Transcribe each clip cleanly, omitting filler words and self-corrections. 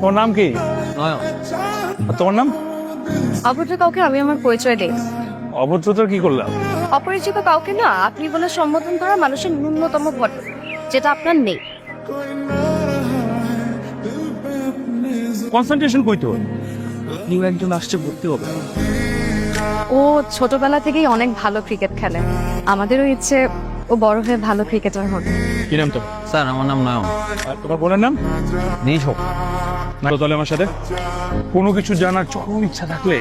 তোর নাম কি? নয়ন। আর তোমার নাম? অভদ্র কাউকে আমি আমার পরিচয় দেই। অভদ্রতার কি করলাম? অপরিচিত কাউকে না আপনি বলে সম্বোধন করা মানুষের ন্যূনতম ঘটনা, যেটা আপনার নেই। কনসেন্ট্রেশন কই তোর? নিউ একজন আসছে, ভর্তি হবে। ও ছোটবেলা থেকেই অনেক ভালো ক্রিকেট খেলে। আমাদেরও ইচ্ছে ও বড় হয়ে ভালো ক্রিকেটার হবে। কি নাম তোর? স্যার আমার নাম নয়ন। আর তোমার বোনের নাম? নিঝোক। না তো তাহলে আমার সাথে কোনো কিছু জানার চরম ইচ্ছা থাকলে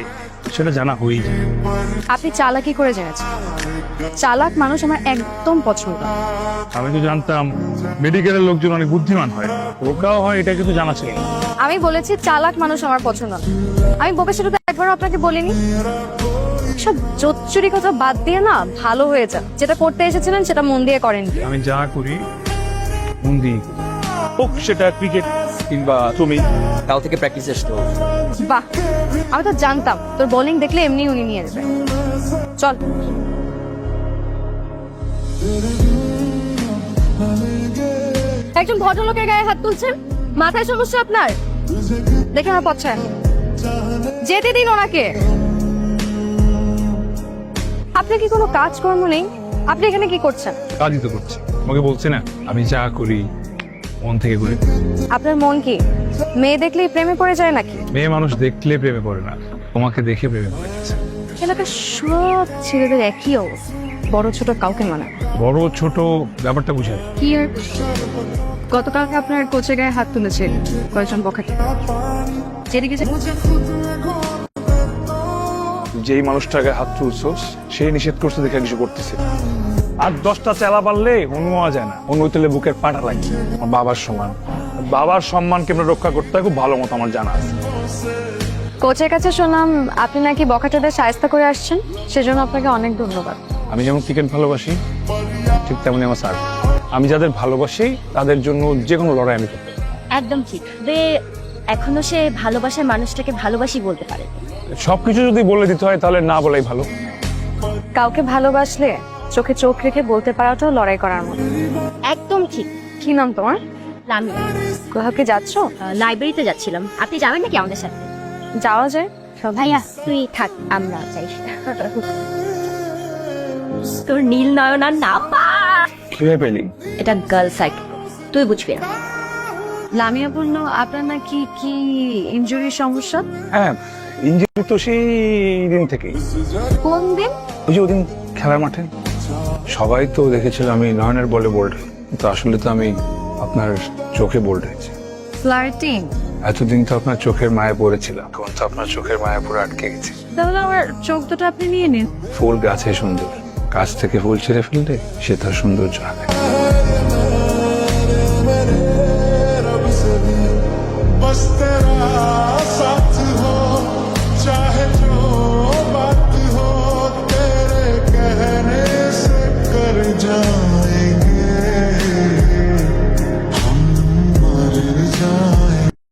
সেটা জানা হয়েই যায়। আপনি চালাকি করে জেনেছেন। চালাক মানুষ আমার একদম পছন্দ। আমি তো জানতাম মেডিকেলের লোকজন অনেক বুদ্ধিমান হয়, ওকাও হয়, এটা কিন্তু জানা ছিল না। আমি বলেছি চালাক মানুষ আমার পছন্দ না। আমি বউকে সেটা তো একবারও আপনাকে বলিনি। সব জোচ্চুরি কথা বাদ দিয়ে না ভালো হয়ে যান। যেটা করতে এসেছিলেন সেটা মন দিয়ে করেন। আমি যা করি মন দিয়ে করি। হোক সেটা ক্রিকেট কিংবা তুমি। কাল থেকে প্র্যাকটিস আসতে হবে। বাহ, আমি তো জানতাম তোর বোলিং দেখলে এমনি উনি নিয়ে যাবে। চল। একজন ভদ্রলোকের গায়ে হাত তুলছেন, মাথায় সমস্যা আপনার? দেখে আমার পছন্দ, যেতে দিন ওনাকে। আপনার কি কোনো কাজকর্ম নেই? আপনি এখানে কি করছেন? কাজই তো করছি, তোমাকে বলছি না আমি যা করি মন থেকে করি। আপনার মন কি মেয়ে দেখলেই প্রেমে পড়ে যায় নাকি? মেয়ে মানুষ দেখলে প্রেমে পড়ে না, তোমাকে দেখে প্রেমে পড়ে গেছে। এলাকার সব ছেলেদের একই অবস্থা, বড় ছোট কাউকে মানে না। বড় ছোট ব্যাপারটা বুঝে না। কি আর গতকালকে আপনার কোচের গায়ে হাত তুলেছে কয়েকজন বখাটে। যেদিকে যেই মানুষটাকে হাত তুলছোস সেই নিষেধ করছে দেখে কিছু করতেছে। আর 10টা চেলা পারলে অনুয়া যায় না, অনু তুলে বুকের পাটা লাগে। আমার বাবার সমান, বাবার সম্মান কেমন রক্ষা করতে হয় খুব ভালো মতো আমার জানা আছে। কোচের কাছে শুনলাম আপনি নাকি বখাটেদের সাহায্য করে আসছেন, সেজন্য আপনাকে অনেক ধন্যবাদ। আমি যেমন ক্রিকেট ভালোবাসি ঠিক তেমনি আমার স্যার। আমি যাদের ভালোবাসি তাদের জন্য যে কোনো লড়াই আমি করতে পারি। একদম ঠিক। এখনো সে ভালোবাসার মানুষটাকে ভালোবাসি বলতে পারে। সবকিছু যদি বলে দিতে হয় তাহলে না বলাই ভালো। কাউকে ভালোবাসলে চোখে চোখ রেখে বলতে পারাটাও লড়াই করার মতো। একদম ঠিক। কি নাম তোমার? লামি। কোথাও কি যাচ্ছ? লাইব্রেরিতে যাচ্ছিলাম। আপনি যাবেন নাকি আমাদের সাথে? যাওয়া যায়। ভাইয়া তুই থাক, আমরা যাই। তোর নীল নয়নার নাম কিভাবে পেলি? এটা গার্ল সাইড, তুই বুঝবি না। লামিয়া বলল আপনার নাকি কি ইনজুরির সমস্যা। হ্যাঁ, ইঞ্জিন তো সেই দিন থেকেই। কোন দিন? ওই যে ওদিন খেলার মাঠে সবাই তো দেখেছিল আমি নয়নের বলে বোল্ড, তো আসলে তো আমি আপনার চোখে বোল্ড হয়েছি। ফ্লার্টিং। এতদিন তো আপনার চোখের মায়া পড়েছিলাম, এখন তো আপনার চোখের মায়া পুরো আটকে গেছে। তাহলে আমার চোখ দুটো আপনি নিয়ে নিন। ফুল গাছে সুন্দর, গাছ থেকে ফুল ছিঁড়ে ফেললে সে তার সৌন্দর্য হারায়।